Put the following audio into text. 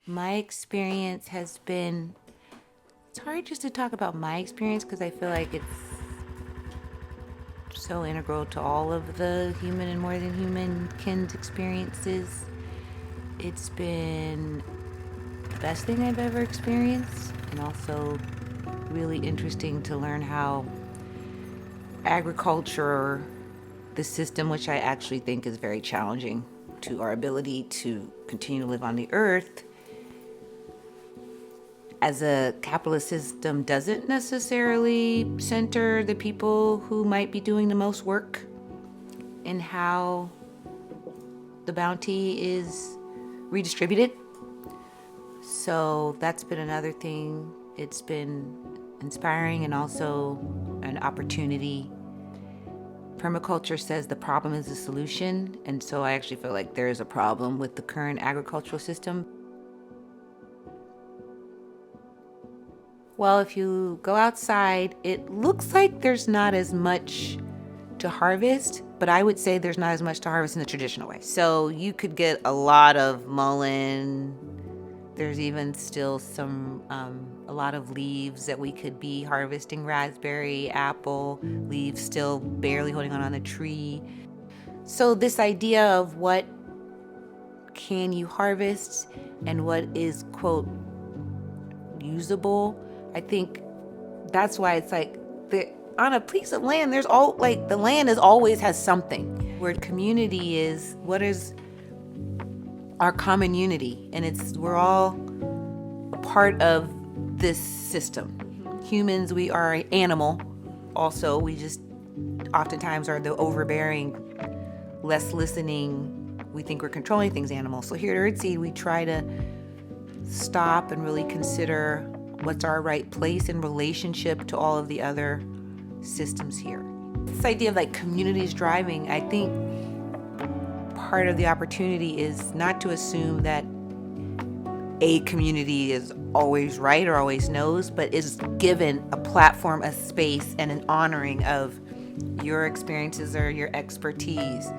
My experience has been, it's hard just to talk about my experience because I feel like it's so integral to all of the human and more than human kin's experiences. It's been the best thing I've ever experienced, and also really interesting to learn how agriculture, the system, which I actually think is very challenging to our ability to continue to live on the earth, as a capitalist system doesn't necessarily center the people who might be doing the most work in how the bounty is redistributed. So that's been another thing. It's been inspiring and also an opportunity. Permaculture says the problem is the solution, and so I actually feel like there is a problem with the current agricultural system. Well, if you go outside, it looks like there's not as much to harvest, but I would say there's not as much to harvest in the traditional way. So you could get a lot of mullein. There's even still a lot of leaves that we could be harvesting, raspberry, apple, leaves still barely holding on the tree. So this idea of what can you harvest and what is, quote, usable, I think that's why it's like on a piece of land, there's all like the land is always has something. Where community is, what is our common unity, and we're all a part of this system. Humans, we are an animal. Also, we just oftentimes are the overbearing, less listening. We think we're controlling things. Animals. So here at Earthseed, we try to stop and really consider what's our right place in relationship to all of the other systems here. This idea of like communities driving, I think part of the opportunity is not to assume that a community is always right or always knows, but is given a platform, a space, and an honoring of your experiences or your expertise